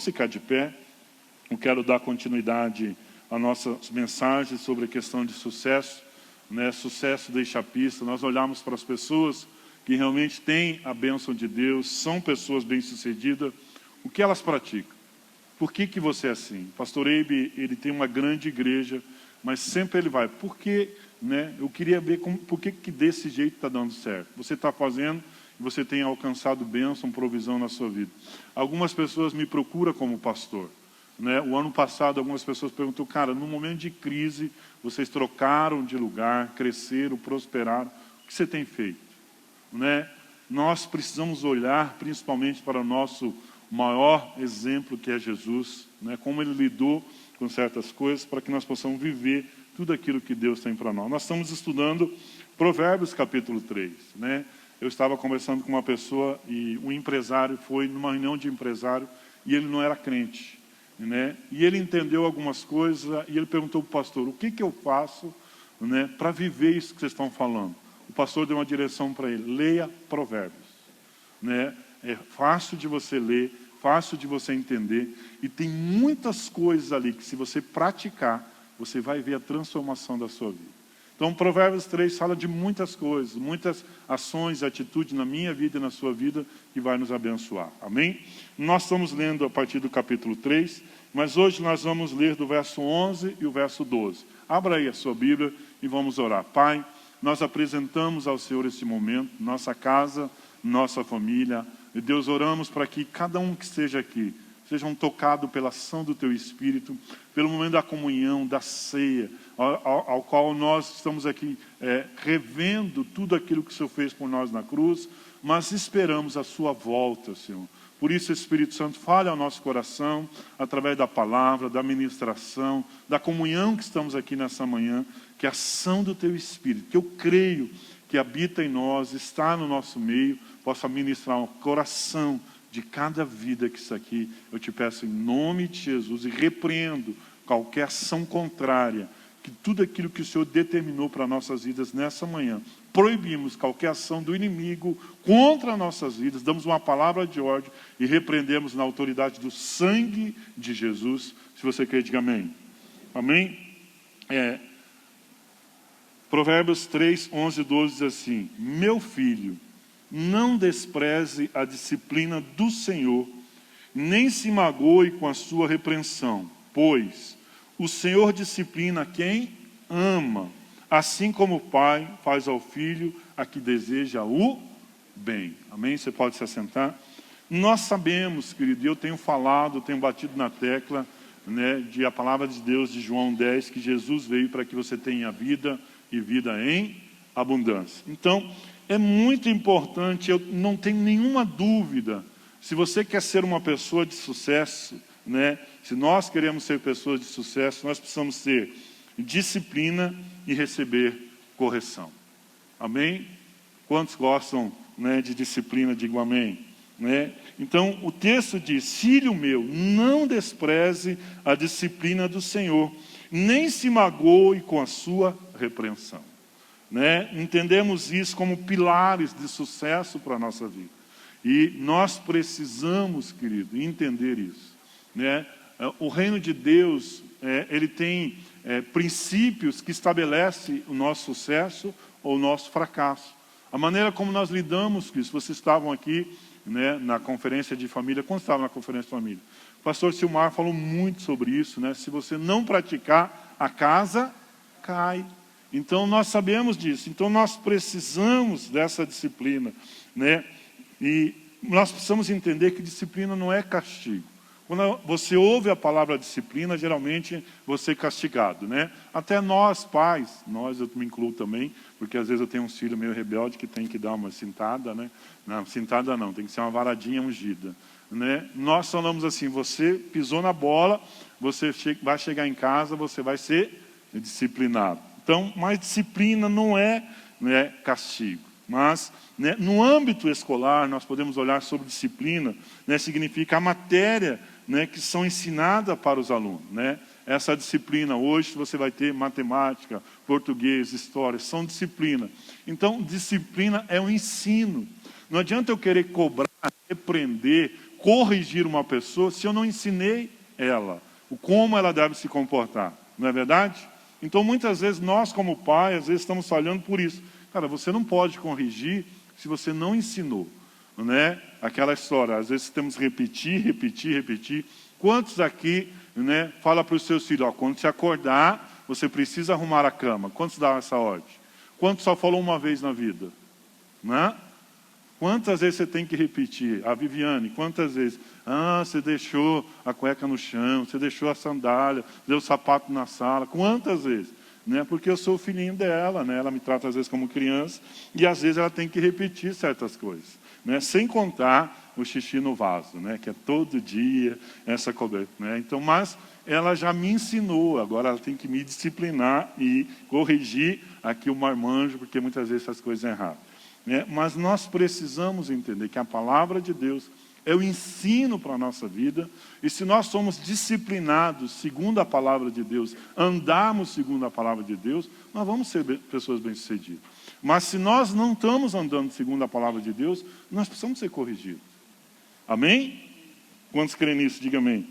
ficar de pé. Eu quero dar continuidade às nossas mensagens sobre a questão de sucesso, né? Sucesso deixa a pista. Nós olhamos para as pessoas que realmente têm a bênção de Deus, são pessoas bem-sucedidas, o que elas praticam? Por que você é assim? Pastor Eibe, ele tem uma grande igreja, mas sempre ele vai. Por que, né? Eu queria ver por que desse jeito está dando certo. Você está fazendo e você tem alcançado bênção, provisão na sua vida. Algumas pessoas me procuram como pastor, né? O ano passado, algumas pessoas perguntaram, cara, no momento de crise, vocês trocaram de lugar, cresceram, prosperaram. O que você tem feito? Né? Nós precisamos olhar principalmente para o nosso maior exemplo, que é Jesus, né? Como ele lidou com certas coisas, para que nós possamos viver tudo aquilo que Deus tem para nós. Nós estamos estudando Provérbios capítulo 3, né? Eu estava conversando com uma pessoa e um empresário foi numa reunião de empresário e ele não era crente, né? E ele entendeu algumas coisas e ele perguntou para o pastor, o que eu faço, né, para viver isso que vocês estão falando? O pastor deu uma direção para ele, leia Provérbios, né? É fácil de você ler, fácil de você entender, e tem muitas coisas ali que se você praticar, você vai ver a transformação da sua vida. Então, Provérbios 3 fala de muitas coisas, muitas ações, atitudes na minha vida e na sua vida, que vai nos abençoar. Amém? Nós estamos lendo a partir do capítulo 3, mas hoje nós vamos ler do verso 11 e o verso 12. Abra aí a sua Bíblia e vamos orar. Pai, nós apresentamos ao Senhor esse momento, nossa casa, nossa família. E Deus, oramos para que cada um que esteja aqui sejam tocados pela ação do Teu Espírito, pelo momento da comunhão, da ceia, ao qual nós estamos aqui revendo tudo aquilo que o Senhor fez por nós na cruz, mas esperamos a Sua volta, Senhor. Por isso, Espírito Santo, fale ao nosso coração, através da palavra, da ministração, da comunhão que estamos aqui nessa manhã, que a ação do Teu Espírito, que eu creio que habita em nós, está no nosso meio, possa ministrar o coração de cada vida que está aqui. Eu te peço em nome de Jesus e repreendo qualquer ação contrária, que tudo aquilo que o Senhor determinou para nossas vidas nessa manhã, proibimos qualquer ação do inimigo contra nossas vidas, damos uma palavra de ordem e repreendemos na autoridade do sangue de Jesus. Se você quer, diga amém. Amém? Provérbios 3, 11 e 12 diz assim, meu filho, não despreze a disciplina do Senhor, nem se magoe com a sua repreensão, pois o Senhor disciplina quem ama, assim como o pai faz ao filho a que deseja o bem. Amém? Você pode se assentar. Nós sabemos, querido, eu tenho falado, tenho batido na tecla, né, de a palavra de Deus de João 10, que Jesus veio para que você tenha vida e vida em abundância. Então, é muito importante, eu não tenho nenhuma dúvida, se você quer ser uma pessoa de sucesso, né, se nós queremos ser pessoas de sucesso, nós precisamos ter disciplina e receber correção. Amém? Quantos gostam, né, de disciplina? Digo amém. Né? Então, o texto diz, filho meu, não despreze a disciplina do Senhor, nem se magoe com a sua repreensão. Né? Entendemos isso como pilares de sucesso para a nossa vida. E nós precisamos, querido, entender isso. Né? O reino de Deus, ele tem princípios que estabelecem o nosso sucesso ou o nosso fracasso. A maneira como nós lidamos com isso. Vocês estavam aqui, né, na conferência de família. Quando estava na conferência de família? O pastor Silmar falou muito sobre isso. Né? Se você não praticar, a casa cai. Então, nós sabemos disso. Então, nós precisamos dessa disciplina. Né? E nós precisamos entender que disciplina não é castigo. Quando você ouve a palavra disciplina, geralmente você é castigado. Né? Até nós, pais, eu me incluo também, porque às vezes eu tenho um filho meio rebelde que tem que dar uma cintada. Né? Não, cintada não, tem que ser uma varadinha ungida. Né? Nós falamos assim, você pisou na bola, você vai chegar em casa, você vai ser disciplinado. Então, mas disciplina não é, né, castigo. Mas, né, no âmbito escolar, nós podemos olhar sobre disciplina, né, significa a matéria, né, que são ensinadas para os alunos. Né? Essa disciplina, hoje você vai ter matemática, português, história, são disciplina. Então, disciplina é um ensino. Não adianta eu querer cobrar, repreender, corrigir uma pessoa se eu não ensinei ela o como ela deve se comportar? Não é verdade? Então, muitas vezes, nós como pai, às vezes estamos falhando por isso. Cara, você não pode corrigir se você não ensinou, né? Aquela história, às vezes temos que repetir. Quantos aqui, né, fala para os seus filhos, ó, quando se acordar, você precisa arrumar a cama? Quantos dão essa ordem? Quantos só falou uma vez na vida? Né? Quantas vezes você tem que repetir? A Viviane, quantas vezes? Ah, você deixou a cueca no chão, você deixou a sandália, deu o sapato na sala. Quantas vezes? Né? Porque eu sou o filhinho dela, né? Ela me trata às vezes como criança, e às vezes ela tem que repetir certas coisas. Né? Sem contar o xixi no vaso, né? Que é todo dia essa cobertura. Né? Então, mas ela já me ensinou, agora ela tem que me disciplinar e corrigir aqui o marmanjo, porque muitas vezes essas coisas erradas. Mas nós precisamos entender que a palavra de Deus é o ensino para a nossa vida, e se nós somos disciplinados segundo a palavra de Deus, andarmos segundo a palavra de Deus, nós vamos ser pessoas bem-sucedidas. Mas se nós não estamos andando segundo a palavra de Deus, nós precisamos ser corrigidos. Amém? Quantos creem nisso? Diga amém.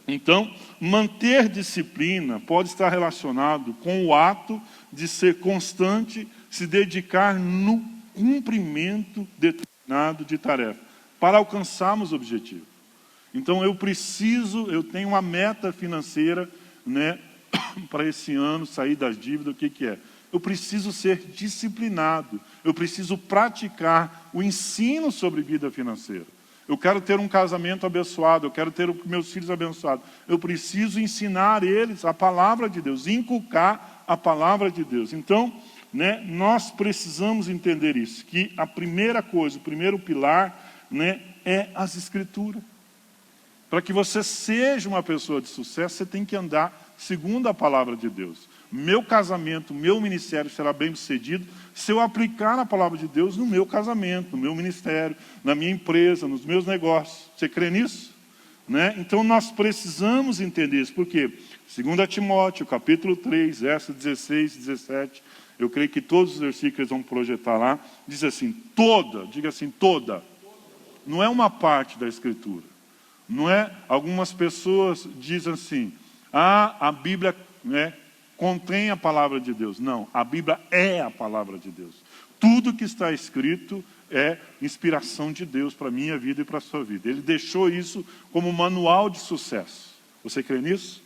Então, manter disciplina pode estar relacionado com o ato de ser constante, se dedicar no cumprimento determinado de tarefa, para alcançarmos o objetivo. Então eu tenho uma meta financeira, né, para esse ano, sair das dívidas, o que é? Eu preciso ser disciplinado, eu preciso praticar o ensino sobre vida financeira. Eu quero ter um casamento abençoado, eu quero ter meus filhos abençoados. Eu preciso ensinar eles a palavra de Deus, inculcar a palavra de Deus. Então, né, nós precisamos entender isso, que a primeira coisa, o primeiro pilar, né, é as Escrituras. Para que você seja uma pessoa de sucesso, você tem que andar segundo a palavra de Deus. Meu casamento, meu ministério será bem sucedido se eu aplicar a palavra de Deus no meu casamento, no meu ministério, na minha empresa, nos meus negócios. Você crê nisso? Né? Então nós precisamos entender isso, porque 2 Timóteo, capítulo 3, versos 16 e 17, eu creio que todos os versículos eles vão projetar lá, diz assim, diga assim, toda. Não é uma parte da Escritura. Não é, algumas pessoas dizem assim, a Bíblia, né, contém a palavra de Deus. Não, a Bíblia é a palavra de Deus. Tudo que está escrito é inspiração de Deus para a minha vida e para a sua vida. Ele deixou isso como manual de sucesso. Você crê nisso?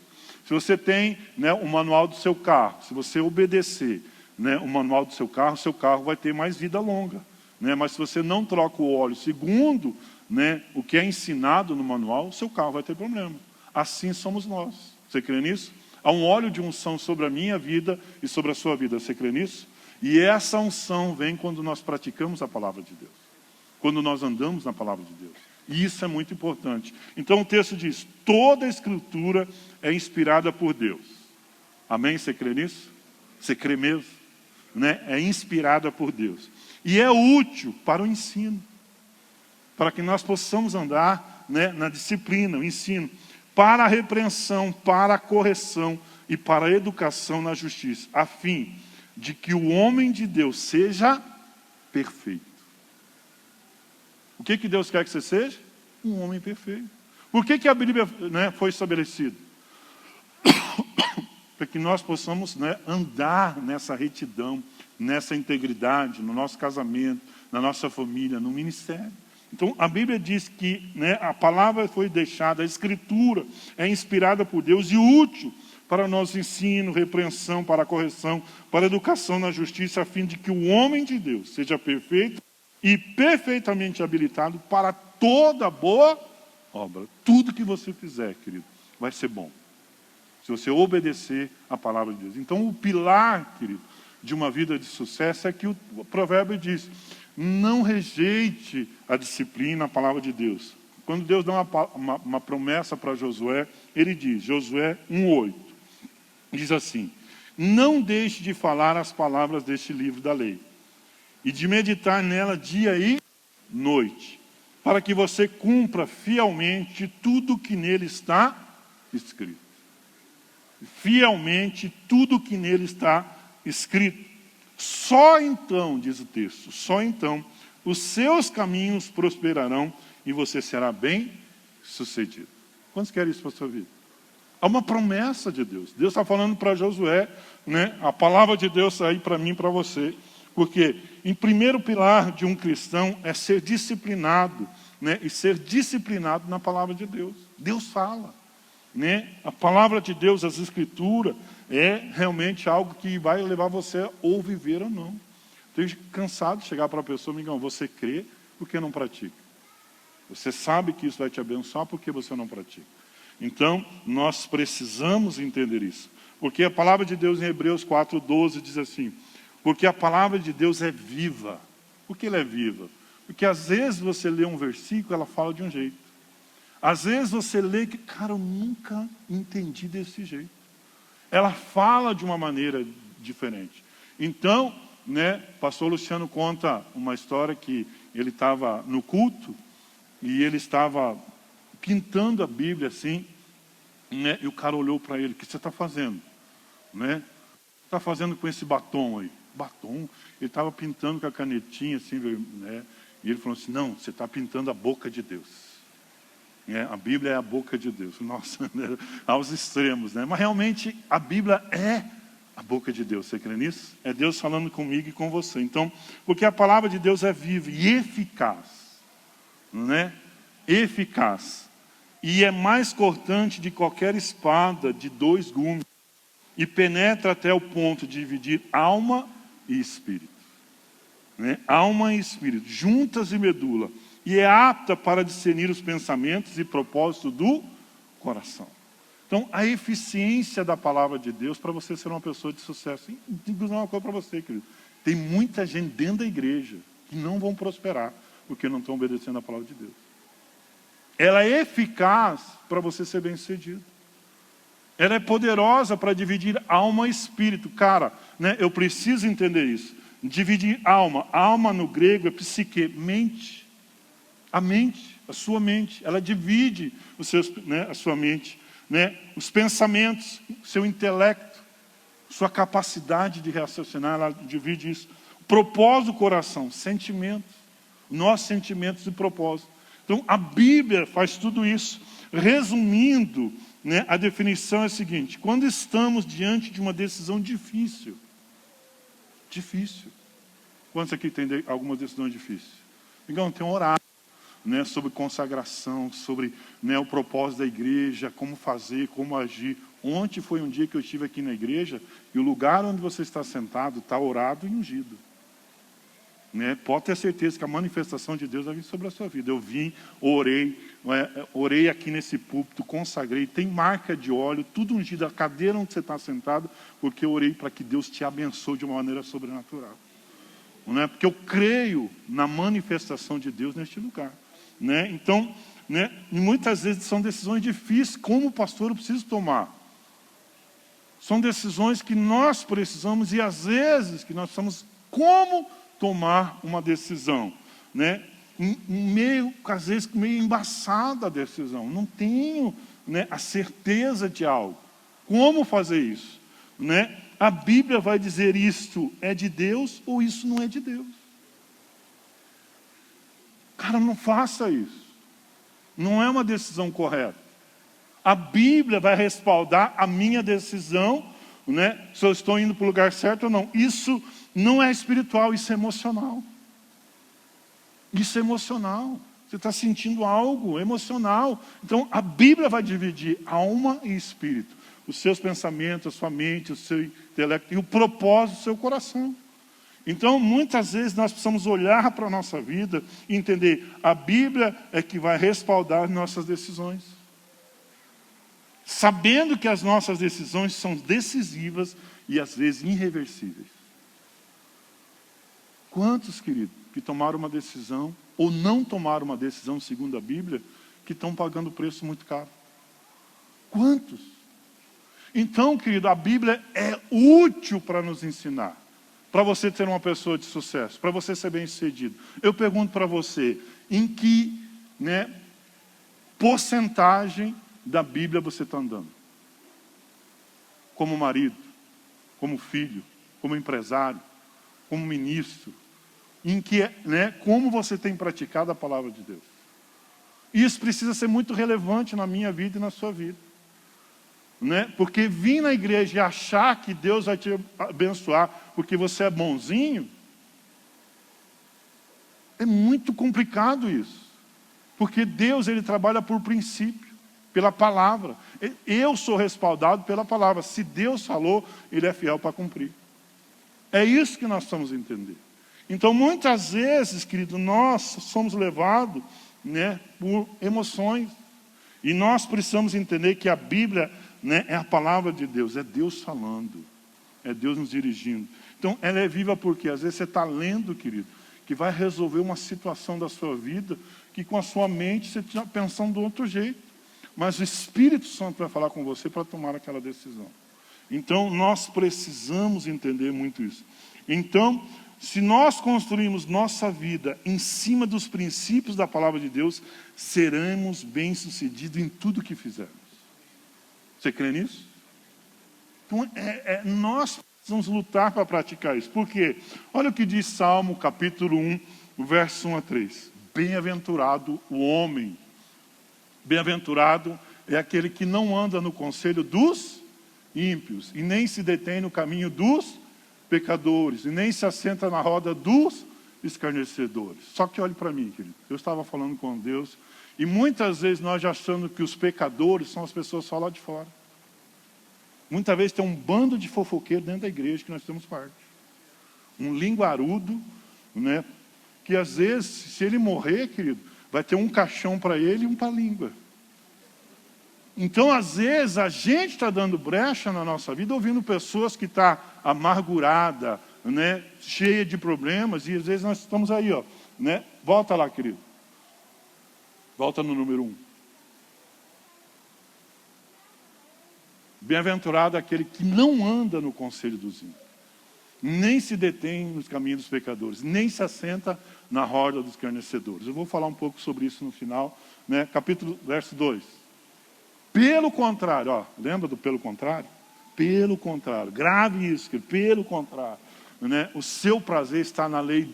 Se você tem, né, o manual do seu carro, se você obedecer, né, o manual do seu carro vai ter mais vida longa. Né? Mas se você não troca o óleo segundo, né, o que é ensinado no manual, o seu carro vai ter problema. Assim somos nós. Você crê nisso? Há um óleo de unção sobre a minha vida e sobre a sua vida. Você crê nisso? E essa unção vem quando nós praticamos a palavra de Deus. Quando nós andamos na palavra de Deus. E isso é muito importante. Então o texto diz, toda a Escritura é inspirada por Deus. Amém? Você crê nisso? Você crê mesmo? Né? É inspirada por Deus. E é útil para o ensino. Para que nós possamos andar, né, na disciplina, o ensino. Para a repreensão, para a correção e para a educação na justiça, a fim de que o homem de Deus seja perfeito. O que Deus quer que você seja? Um homem perfeito. Por que a Bíblia, né, foi estabelecida? Para que nós possamos, né, andar nessa retidão, nessa integridade, no nosso casamento, na nossa família, no ministério. Então, a Bíblia diz que, né, a palavra foi deixada, a Escritura é inspirada por Deus e útil para o nosso ensino, repreensão, para a correção, para a educação na justiça, a fim de que o homem de Deus seja perfeito e perfeitamente habilitado para toda boa obra. Tudo que você fizer, querido, vai ser bom. Se você obedecer a palavra de Deus. Então, o pilar, querido, de uma vida de sucesso é que o provérbio diz, não rejeite a disciplina, a palavra de Deus. Quando Deus dá uma promessa para Josué, ele diz, Josué 1:8, diz assim, não deixe de falar as palavras deste livro da lei, e de meditar nela dia e noite, para que você cumpra fielmente tudo que nele está escrito. Fielmente tudo que nele está escrito. Só então, diz o texto, só então, os seus caminhos prosperarão e você será bem sucedido. Quantos querem isso para a sua vida? Há uma promessa de Deus. Deus está falando para Josué, né? A palavra de Deus está aí para mim e para você. Porque em primeiro pilar de um cristão é ser disciplinado, né? E ser disciplinado na palavra de Deus. Deus fala, né? A palavra de Deus, as escrituras, é realmente algo que vai levar você a ou viver ou não. Estou cansado de chegar para a pessoa, amigão, você crê, por que não pratica? Você sabe que isso vai te abençoar, por que você não pratica? Então, nós precisamos entender isso. Porque a palavra de Deus em Hebreus 4:12 diz assim, porque a palavra de Deus é viva. Por que ela é viva? Porque às vezes você lê um versículo, ela fala de um jeito. Às vezes você lê que, cara, eu nunca entendi desse jeito. Ela fala de uma maneira diferente. Então, né, pastor Luciano conta uma história que ele estava no culto e ele estava pintando a Bíblia assim, né, e o cara olhou para ele, o que você está fazendo? Né? O que você está fazendo com esse batom aí? Batom? Ele estava pintando com a canetinha assim, né? E ele falou assim, não, você está pintando a boca de Deus. A Bíblia é a boca de Deus. Nossa, né? Aos extremos, né? Mas realmente a Bíblia é a boca de Deus. Você crê nisso? É Deus falando comigo e com você. Então, porque a palavra de Deus é viva e eficaz, né? Eficaz. E é mais cortante de qualquer espada de 2 gumes. E penetra até o ponto de dividir alma e espírito. Né? Alma e espírito, juntas e medula. E é apta para discernir os pensamentos e propósitos do coração. Então, a eficiência da palavra de Deus para você ser uma pessoa de sucesso. Digo uma coisa para você, querido. Tem muita gente dentro da igreja que não vão prosperar porque não estão obedecendo a palavra de Deus. Ela é eficaz para você ser bem-sucedido. Ela é poderosa para dividir alma e espírito. Cara, né, eu preciso entender isso. Dividir alma. Alma no grego é psique, mente. A mente, a sua mente. Ela divide os seus, né, a sua mente. Né, os pensamentos, seu intelecto, sua capacidade de raciocinar, ela divide isso. O propósito do coração, sentimentos. Nossos sentimentos e propósito. Então, a Bíblia faz tudo isso. Resumindo, né, a definição é a seguinte. Quando estamos diante de uma decisão difícil. Quantos aqui tem alguma decisão difícil? Então, tem um horário, né, sobre consagração, sobre, né, o propósito da igreja, como fazer, como agir. Ontem foi um dia que eu estive aqui na igreja e o lugar onde você está sentado está orado e ungido. Né? Pode ter certeza que a manifestação de Deus vai vir sobre a sua vida. Eu vim, orei aqui nesse púlpito, consagrei, tem marca de óleo, tudo ungido, a cadeira onde você está sentado, porque eu orei para que Deus te abençoe de uma maneira sobrenatural. Não é? Porque eu creio na manifestação de Deus neste lugar. Né? Então, né, muitas vezes são decisões difíceis, como pastor eu preciso tomar. São decisões que nós precisamos e às vezes que nós precisamos como tomar uma decisão, né? Meio, às vezes, meio embaçada a decisão. Não tenho, né, a certeza de algo. Como fazer isso? Né? A Bíblia vai dizer isto é de Deus ou isso não é de Deus. Cara, não faça isso. Não é uma decisão correta. A Bíblia vai respaldar a minha decisão, né, se eu estou indo para o lugar certo ou não. Isso não é espiritual, isso é emocional. Isso é emocional. Você está sentindo algo emocional. Então, a Bíblia vai dividir alma e espírito. Os seus pensamentos, a sua mente, o seu intelecto e o propósito do seu coração. Então, muitas vezes nós precisamos olhar para a nossa vida e entender, a Bíblia é que vai respaldar nossas decisões. Sabendo que as nossas decisões são decisivas e às vezes irreversíveis. Quantos, querido, que tomaram uma decisão ou não tomaram uma decisão segundo a Bíblia, que estão pagando preço muito caro? Quantos? Então, querido, a Bíblia é útil para nos ensinar. Para você ter uma pessoa de sucesso, para você ser bem-sucedido. Eu pergunto para você, em que, né, porcentagem da Bíblia você está andando? Como marido, como filho, como empresário, como ministro, em que, né, como você tem praticado a palavra de Deus? E isso precisa ser muito relevante na minha vida e na sua vida. Né? Porque vir na igreja e achar que Deus vai te abençoar porque você é bonzinho, é muito complicado isso. Porque Deus, Ele trabalha por princípio, pela palavra. Eu sou respaldado pela palavra. Se Deus falou, Ele é fiel para cumprir. É isso que nós precisamos entender. Então, muitas vezes, querido, nós somos levados, né, por emoções. E nós precisamos entender que a Bíblia, né, é a palavra de Deus, é Deus falando, é Deus nos dirigindo. Então, ela é viva porque às vezes você está lendo, querido, que vai resolver uma situação da sua vida, que com a sua mente você está pensando de outro jeito. Mas o Espírito Santo vai falar com você para tomar aquela decisão. Então, nós precisamos entender muito isso. Então, se nós construirmos nossa vida em cima dos princípios da palavra de Deus, seremos bem-sucedidos em tudo que fizermos. Você crê nisso? Então, nós precisamos lutar para praticar isso. Por quê? Olha o que diz Salmo, capítulo 1, verso 1 a 3. Bem-aventurado o homem. Bem-aventurado é aquele que não anda no conselho dos ímpios, e nem se detém no caminho dos pecadores, e nem se assenta na roda dos escarnecedores. Só que olhe para mim, querido. Eu estava falando com Deus, e muitas vezes nós já achando que os pecadores são as pessoas só lá de fora. Muitas vezes tem um bando de fofoqueiros dentro da igreja que nós temos parte. Um linguarudo, né? Que às vezes, se ele morrer, querido, vai ter um caixão para ele e um para a língua. Então, às vezes, a gente está dando brecha na nossa vida, ouvindo pessoas que estão amargurada, né, cheia de problemas, e às vezes nós estamos aí, ó, né? Volta lá, querido. Volta no número 1. Bem-aventurado aquele que não anda no conselho dos ímpios, nem se detém nos caminhos dos pecadores, nem se assenta na roda dos escarnecedores. Eu vou falar um pouco sobre isso no final, né? Verso 2. Pelo contrário, ó, lembra do pelo contrário? Pelo contrário, grave isso, que pelo contrário, né? O seu prazer está na lei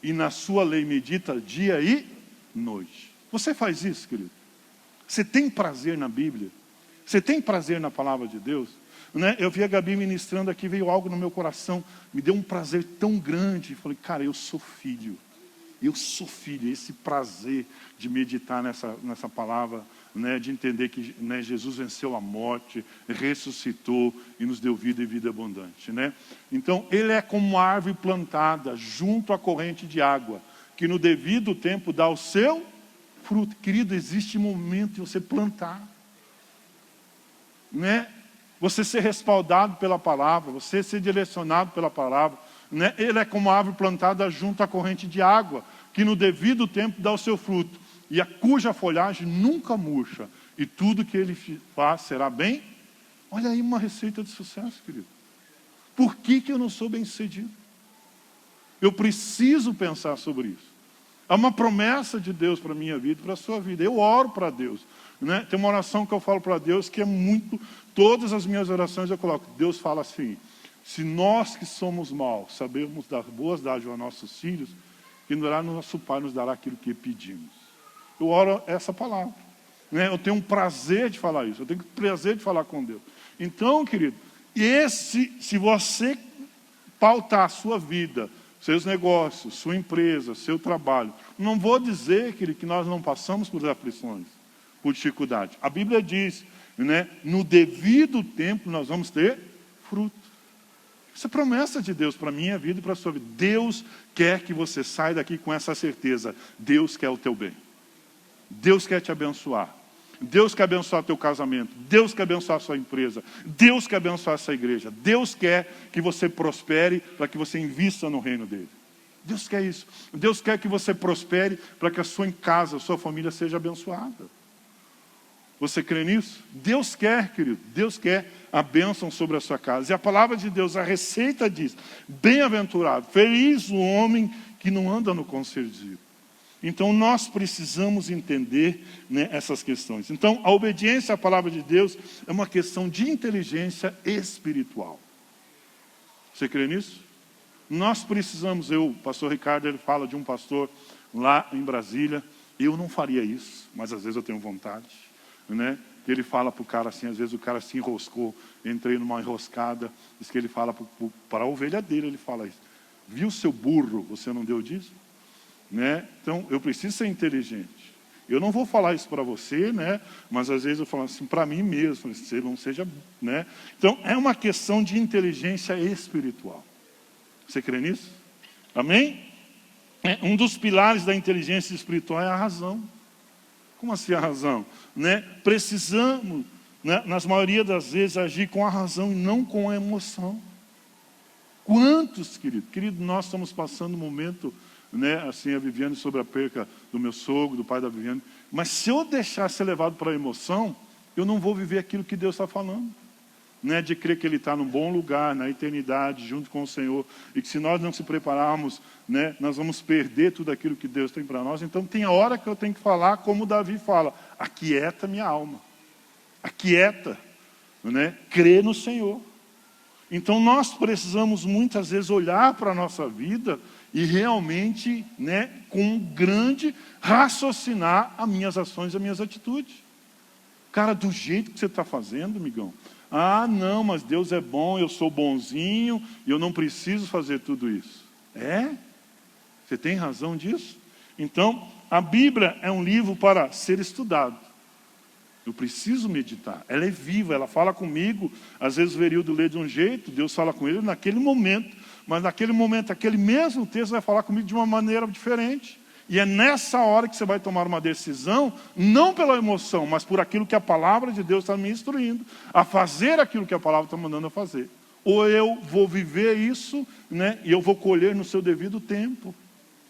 e na sua lei medita dia e noite. Você faz isso, querido? Você tem prazer na Bíblia? Você tem prazer na palavra de Deus? Né? Eu vi a Gabi ministrando aqui, veio algo no meu coração, me deu um prazer tão grande. Falei, cara, eu sou filho. Esse prazer de meditar nessa palavra, né, de entender que, né, Jesus venceu a morte, ressuscitou e nos deu vida e vida abundante. Né? Então, ele é como uma árvore plantada junto à corrente de água, que no devido tempo dá o seu fruto. Querido, existe momento de você plantar. Né? Você ser respaldado pela palavra, você ser direcionado pela palavra. Né? Ele é como uma árvore plantada junto à corrente de água, que no devido tempo dá o seu fruto, e cuja folhagem nunca murcha, e tudo que ele faz será bem. Olha aí uma receita de sucesso, querido. Por que eu não sou bem-sucedido? Eu preciso pensar sobre isso. É uma promessa de Deus para a minha vida e para a sua vida. Eu oro para Deus. Né? Tem uma oração que eu falo para Deus que é muito... Todas as minhas orações eu coloco. Deus fala assim: se nós que somos maus sabemos dar boas dádivas aos nossos filhos, quem dará nosso Pai nos dará aquilo que pedimos. Eu oro essa palavra. Né? Eu tenho um prazer de falar isso. Eu tenho um prazer de falar com Deus. Então, querido, se você pautar a sua vida, seus negócios, sua empresa, seu trabalho, não vou dizer, querido, que nós não passamos por aflições, por dificuldade. A Bíblia diz, né, no devido tempo nós vamos ter fruto. Isso é promessa de Deus para a minha vida e para a sua vida. Deus quer que você saia daqui com essa certeza. Deus quer o teu bem. Deus quer te abençoar. Deus quer abençoar teu casamento. Deus quer abençoar a sua empresa. Deus quer abençoar essa igreja. Deus quer que você prospere para que você invista no reino dele. Deus quer isso. Deus quer que você prospere para que a sua casa, a sua família seja abençoada. Você crê nisso? Deus quer, querido. Deus quer a bênção sobre a sua casa. E a palavra de Deus, a receita diz: bem-aventurado, feliz o homem que não anda no conselho de Deus. Então, nós precisamos entender, né, essas questões. Então, a obediência à palavra de Deus é uma questão de inteligência espiritual. Você crê nisso? Nós precisamos, o pastor Ricardo, ele fala de um pastor lá em Brasília, Eu não faria isso, mas às vezes eu tenho vontade, né? Ele fala para o cara assim, às vezes o cara se enroscou, entrei numa enroscada, diz que ele fala para a ovelha dele, ele fala isso. Viu seu burro, você não deu dízimo? Né? Então, eu preciso ser inteligente. Eu não vou falar isso para você, né? Mas às vezes eu falo assim, para mim mesmo, você não seja... Né? Então, é uma questão de inteligência espiritual. Você crê nisso? Amém? Um dos pilares da inteligência espiritual é a razão. Como assim a razão? Né? Precisamos, né, nas maioria das vezes, agir com a razão e não com a emoção. Quantos, querido? Querido, nós estamos passando um momento, né, assim, a Viviane sobre a perca do meu sogro, do pai da Viviane. Mas se eu deixar ser levado para a emoção, eu não vou viver aquilo que Deus está falando. Né, de crer que Ele está num bom lugar, na eternidade, junto com o Senhor, e que se nós não se prepararmos, né, nós vamos perder tudo aquilo que Deus tem para nós. Então tem a hora que eu tenho que falar como Davi fala, aquieta minha alma, aquieta, né, crê no Senhor. Então nós precisamos muitas vezes olhar para a nossa vida e realmente, né, com um grande raciocinar as minhas ações e as minhas atitudes. Cara, do jeito que você está fazendo, amigão, ah, não, mas Deus é bom, eu sou bonzinho, e eu não preciso fazer tudo isso. É? Você tem razão disso? Então, a Bíblia é um livro para ser estudado. Eu preciso meditar. Ela é viva, ela fala comigo. Às vezes o Verildo lê de um jeito, Deus fala com ele naquele momento. Mas naquele momento, aquele mesmo texto vai falar comigo de uma maneira diferente. E é nessa hora que você vai tomar uma decisão, não pela emoção, mas por aquilo que a palavra de Deus está me instruindo, a fazer aquilo que a palavra está mandando eu fazer. Ou eu vou viver isso, né, e eu vou colher no seu devido tempo.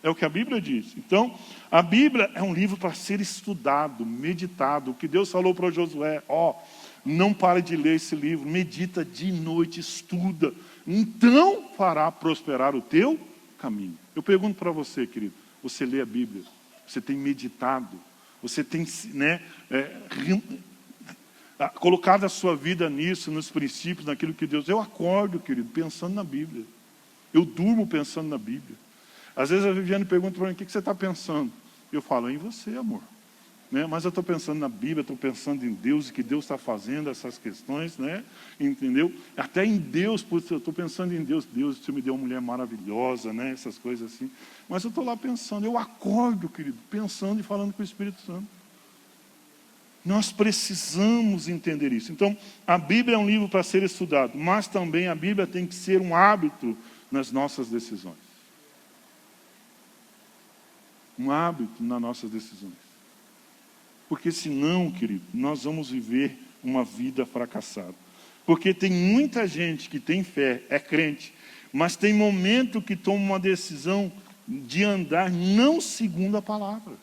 É o que a Bíblia diz. Então, a Bíblia é um livro para ser estudado, meditado. O que Deus falou para Josué, não pare de ler esse livro, medita de noite, estuda. Então fará prosperar o teu caminho. Eu pergunto para você, querido, você lê a Bíblia, você tem meditado, você tem, né, colocado a sua vida nisso, nos princípios, naquilo que Deus... Eu acordo, querido, pensando na Bíblia. Eu durmo pensando na Bíblia. Às vezes a Viviane pergunta para mim, o que você está pensando? Eu falo, em você, amor. Né? Mas eu estou pensando na Bíblia, estou pensando em Deus, e que Deus está fazendo essas questões, né? Entendeu? Até em Deus, eu estou pensando em Deus. Deus, você me deu uma mulher maravilhosa, né? Essas coisas assim. Mas eu estou lá pensando, eu acordo, querido, pensando e falando com o Espírito Santo. Nós precisamos entender isso. Então, a Bíblia é um livro para ser estudado, mas também a Bíblia tem que ser um hábito nas nossas decisões. Um hábito nas nossas decisões. Porque senão, querido, nós vamos viver uma vida fracassada. Porque tem muita gente que tem fé, é crente, mas tem momento que toma uma decisão de andar não segundo a palavra.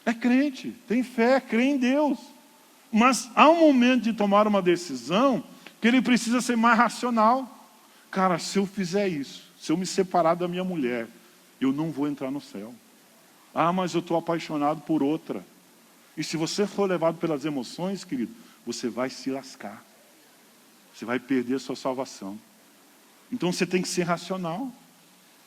É crente, tem fé, crê em Deus. Mas há um momento de tomar uma decisão que ele precisa ser mais racional. Cara, se eu fizer isso, se eu me separar da minha mulher, eu não vou entrar no céu. Ah, mas eu estou apaixonado por outra. E se você for levado pelas emoções, querido, você vai se lascar. Você vai perder a sua salvação. Então você tem que ser racional.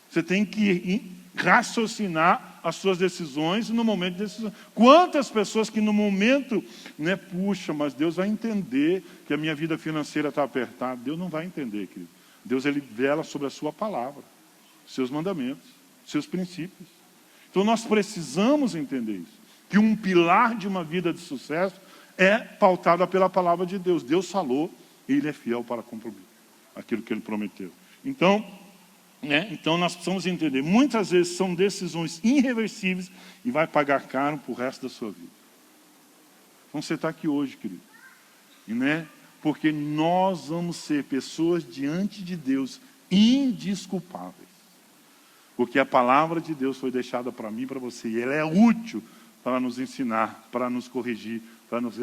Você tem que raciocinar as suas decisões no momento de decisão. Quantas pessoas que no momento, né, puxa, mas Deus vai entender que a minha vida financeira está apertada. Deus não vai entender, querido. Deus, Ele vela sobre a sua palavra, seus mandamentos, seus princípios. Então nós precisamos entender isso. Que um pilar de uma vida de sucesso é pautada pela palavra de Deus. Deus falou e Ele é fiel para cumprir aquilo que Ele prometeu. Então nós precisamos entender. Muitas vezes são decisões irreversíveis e vai pagar caro para o resto da sua vida. Então você está aqui hoje, querido. Né? Porque nós vamos ser pessoas diante de Deus indesculpáveis. Porque a palavra de Deus foi deixada para mim e para você. E ela é útil para nos ensinar, para nos corrigir, para nos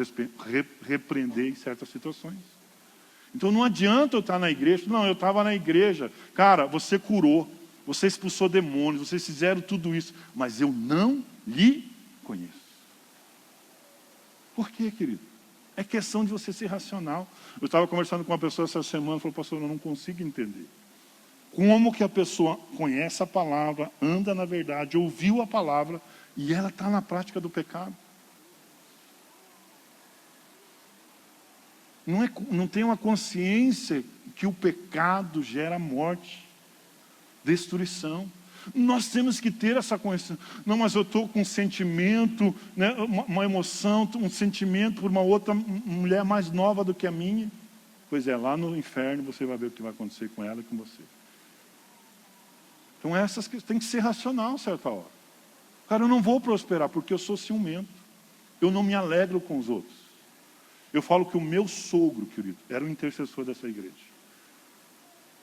repreender em certas situações. Então não adianta eu estar na igreja. Não, eu estava na igreja. Cara, você curou, você expulsou demônios, vocês fizeram tudo isso. Mas eu não lhe conheço. Por quê, querido? É questão de você ser racional. Eu estava conversando com uma pessoa essa semana e falou, pastor, eu não consigo entender. Como que a pessoa conhece a palavra, anda na verdade, ouviu a palavra, e ela está na prática do pecado. Não tem uma consciência que o pecado gera morte, destruição. Nós temos que ter essa consciência. Não, mas eu estou com um sentimento, né, uma emoção, um sentimento por uma outra mulher mais nova do que a minha. Pois é, lá no inferno você vai ver o que vai acontecer com ela e com você. Então essas que tem que ser racional certa hora. Cara, eu não vou prosperar porque eu sou ciumento. Eu não me alegro com os outros. Eu falo que o meu sogro, querido, era o intercessor dessa igreja.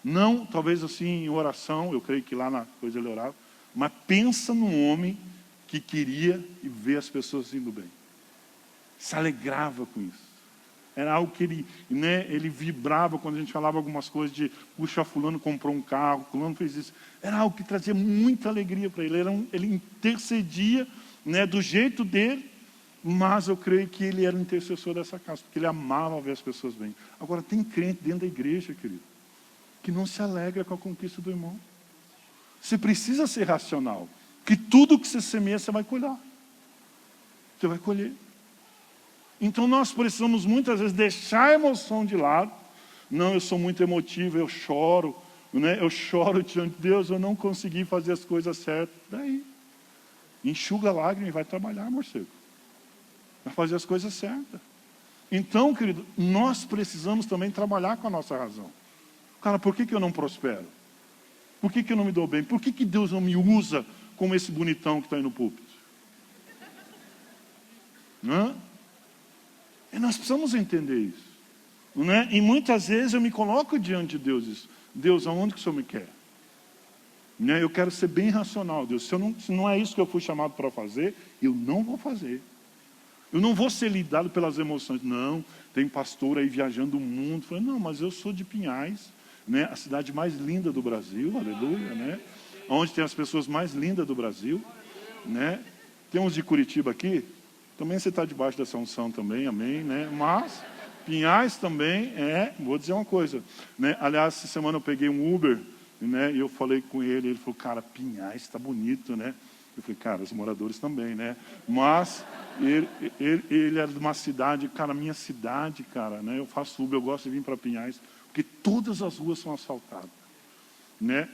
Não, talvez assim, em oração, eu creio que lá na coisa ele orava, mas pensa num homem que queria ver as pessoas indo bem. Se alegrava com isso. Era algo que ele, né, ele vibrava quando a gente falava algumas coisas de, puxa, fulano comprou um carro, fulano fez isso. Era algo que trazia muita alegria para ele. Ele intercedia, né, do jeito dele, mas eu creio que ele era o intercessor dessa casa, porque ele amava ver as pessoas bem. Agora, tem crente dentro da igreja, querido, que não se alegra com a conquista do irmão. Você precisa ser racional, que tudo que você semeia, você vai colher. Você vai colher. Então nós precisamos muitas vezes deixar a emoção de lado. Não, eu sou muito emotivo, eu choro, né? Eu choro diante de Deus, eu não consegui fazer as coisas certas. Daí, enxuga a lágrima e vai trabalhar, morcego. Vai fazer as coisas certas. Então, querido, nós precisamos também trabalhar com a nossa razão. Cara, por que eu não prospero? Por que eu não me dou bem? Por que Deus não me usa como esse bonitão que está aí no púlpito? Não? E nós precisamos entender isso. Né? E muitas vezes eu me coloco diante de Deus isso. Deus, aonde que o Senhor me quer? Né? Eu quero ser bem racional, Deus. Se não é isso que eu fui chamado para fazer, eu não vou fazer. Eu não vou ser lidado pelas emoções. Não, tem pastor aí viajando o mundo. Falei, não, mas eu sou de Pinhais, né? A cidade mais linda do Brasil, aleluia, né? Onde tem as pessoas mais lindas do Brasil, né? Tem uns de Curitiba aqui. Também você está debaixo dessa unção também, amém, né? Mas Pinhais também vou dizer uma coisa, né? Aliás, essa semana eu peguei um Uber, né? E eu falei com ele falou, cara, Pinhais está bonito, né? Eu falei, cara, os moradores também, né? Mas ele era de uma cidade, cara, minha cidade, cara, né? Eu faço Uber, eu gosto de vir para Pinhais, porque todas as ruas são asfaltadas, né?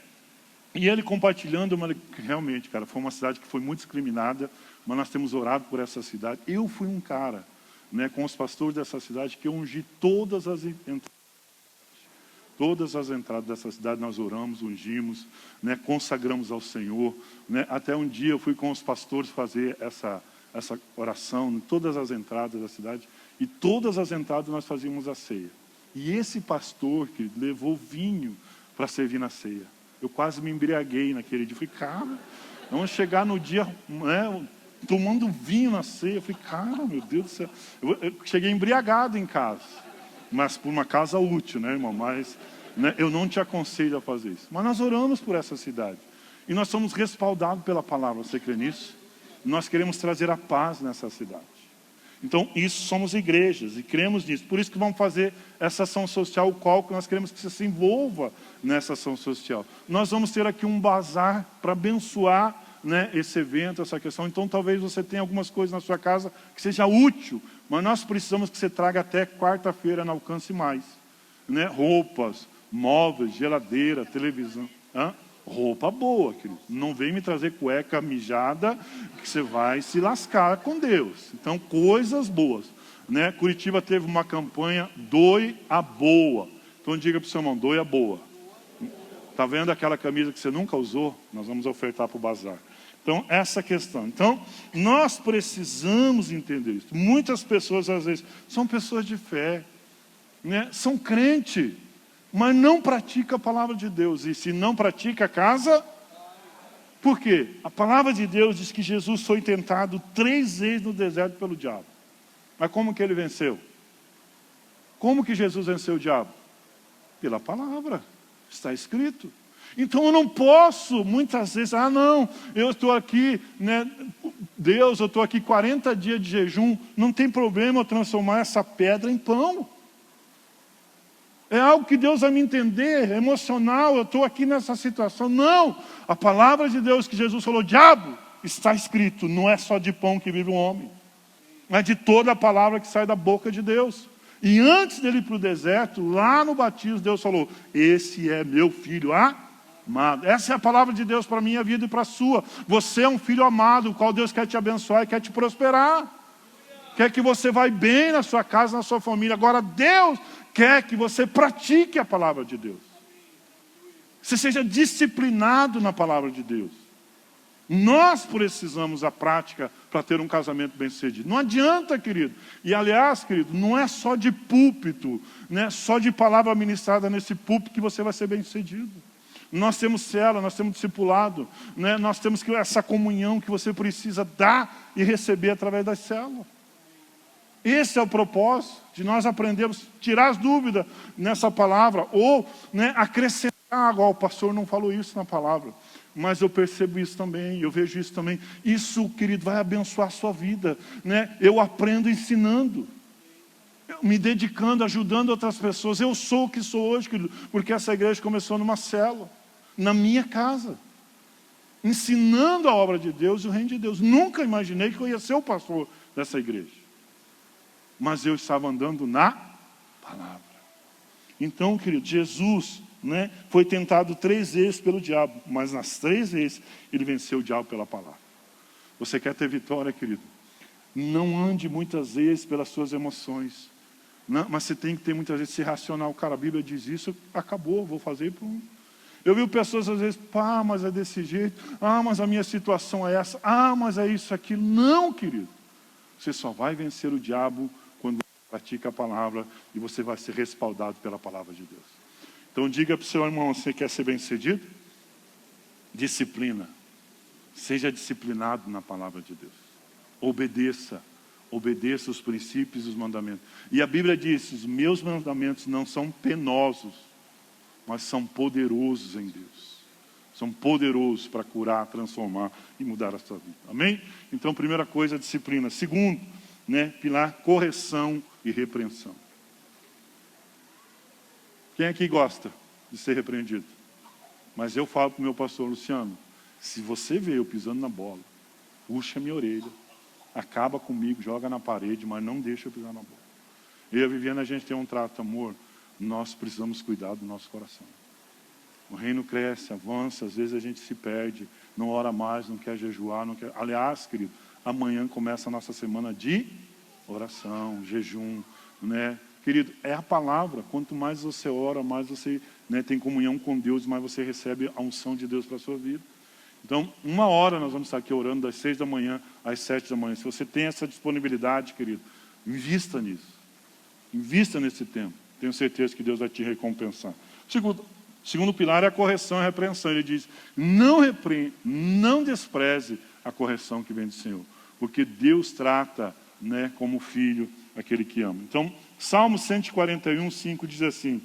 E ele compartilhando, realmente, cara, foi uma cidade que foi muito discriminada, mas nós temos orado por essa cidade. Eu fui um cara, né, com os pastores dessa cidade, que eu ungi todas as entradas dessa cidade, nós oramos, ungimos, né, consagramos ao Senhor. Né, até um dia eu fui com os pastores fazer essa oração em todas as entradas da cidade, e todas as entradas nós fazíamos a ceia. E esse pastor que levou vinho para servir na ceia. Eu quase me embriaguei naquele dia. Eu falei, cara, vamos chegar no dia, né, tomando vinho na ceia. Eu falei, cara, meu Deus do céu. Eu cheguei embriagado em casa. Mas por uma casa útil, né, irmão? Mas, né, eu não te aconselho a fazer isso. Mas nós oramos por essa cidade. E nós somos respaldados pela palavra. Você crê nisso? Nós queremos trazer a paz nessa cidade. Então, isso somos igrejas e cremos nisso. Por isso que vamos fazer essa ação social, o qual nós queremos que você se envolva nessa ação social. Nós vamos ter aqui um bazar para abençoar, né, esse evento, essa questão. Então, talvez você tenha algumas coisas na sua casa que seja útil, mas nós precisamos que você traga até quarta-feira, não alcance mais. Né? Roupas, móveis, geladeira, televisão. Roupa boa, querido. Não vem me trazer cueca mijada, que você vai se lascar com Deus. Então, coisas boas. Né? Curitiba teve uma campanha, doe a boa. Então, diga para o seu irmão, doe a boa. Está vendo aquela camisa que você nunca usou? Nós vamos ofertar para o bazar. Então, essa questão. Então, nós precisamos entender isso. Muitas pessoas, às vezes, são pessoas de fé. Né? São crentes. Mas não pratica a palavra de Deus. E se não pratica, casa. Por quê? A palavra de Deus diz que Jesus foi tentado 3 vezes no deserto pelo diabo. Mas como que ele venceu? Como que Jesus venceu o diabo? Pela palavra. Está escrito. Então eu não posso, muitas vezes, não, eu estou aqui, né, Deus, eu estou aqui 40 dias de jejum, não tem problema eu transformar essa pedra em pão. É algo que Deus vai me entender, é emocional, eu estou aqui nessa situação. Não, a palavra de Deus que Jesus falou, diabo, está escrito, não é só de pão que vive o homem, mas de toda a palavra que sai da boca de Deus. E antes dele ir para o deserto, lá no batismo, Deus falou, esse é meu filho amado. Essa é a palavra de Deus para a minha vida e para a sua. Você é um filho amado, o qual Deus quer te abençoar e quer te prosperar. Quer que você vá bem na sua casa, na sua família. Agora Deus quer que você pratique a palavra de Deus. Você seja disciplinado na palavra de Deus. Nós precisamos da prática para ter um casamento bem-sucedido. Não adianta, querido. E aliás, querido, não é só de púlpito, né? Só de palavra ministrada nesse púlpito que você vai ser bem-sucedido. Nós temos célula, nós temos discipulado, né? Nós temos essa comunhão que você precisa dar e receber através das células. Esse é o propósito de nós aprendermos, tirar as dúvidas nessa palavra, ou, né, acrescentar, igual o pastor não falou isso na palavra, mas eu percebo isso também, eu vejo isso também. Isso, querido, vai abençoar a sua vida, né? Eu aprendo ensinando, me dedicando, ajudando outras pessoas. Eu sou o que sou hoje, querido, porque essa igreja começou numa célula, na minha casa, ensinando a obra de Deus e o reino de Deus. Nunca imaginei que eu ia ser o pastor dessa igreja, mas eu estava andando na palavra. Então, querido, Jesus, né, foi tentado 3 vezes pelo diabo, mas nas 3 vezes ele venceu o diabo pela palavra. Você quer ter vitória, querido? Não ande muitas vezes pelas suas emoções. Não, mas você tem que ter muitas vezes ser racional. Cara, a Bíblia diz isso, acabou, vou fazer por um. Eu vi pessoas às vezes, mas é desse jeito, mas a minha situação é essa, mas é isso, aquilo. Não, querido. Você só vai vencer o diabo quando você pratica a palavra e você vai ser respaldado pela palavra de Deus. Então diga para o seu irmão, você quer ser bem-sucedido? Disciplina. Seja disciplinado na palavra de Deus. Obedeça. Obedeça os princípios e os mandamentos. E a Bíblia diz, os meus mandamentos não são penosos, mas são poderosos em Deus. São poderosos para curar, transformar e mudar a sua vida. Amém? Então, primeira coisa, disciplina. Segundo, né, pilar, correção e repreensão. Quem aqui gosta de ser repreendido? Mas eu falo para o meu pastor Luciano, se você vê eu pisando na bola, puxa minha orelha, acaba comigo, joga na parede, mas não deixa eu pisar na bola. Eu e a Viviana, a gente tem um trato, amor, nós precisamos cuidar do nosso coração. O reino cresce, avança, às vezes a gente se perde, não ora mais, não quer jejuar, não quer... Aliás, querido, amanhã começa a nossa semana de oração, jejum, né? Querido, é a palavra. Quanto mais você ora, mais você, né, tem comunhão com Deus, mais você recebe a unção de Deus para a sua vida. Então, 1 hora nós vamos estar aqui orando das 6 da manhã às 7 da manhã. Se você tem essa disponibilidade, querido, invista nisso. Invista nesse tempo. Tenho certeza que Deus vai te recompensar. Segundo pilar é a correção e a repreensão. Ele diz, não despreze a correção que vem do Senhor. Porque Deus trata, né, como filho aquele que ama. Então, Salmo 141, 5 diz assim.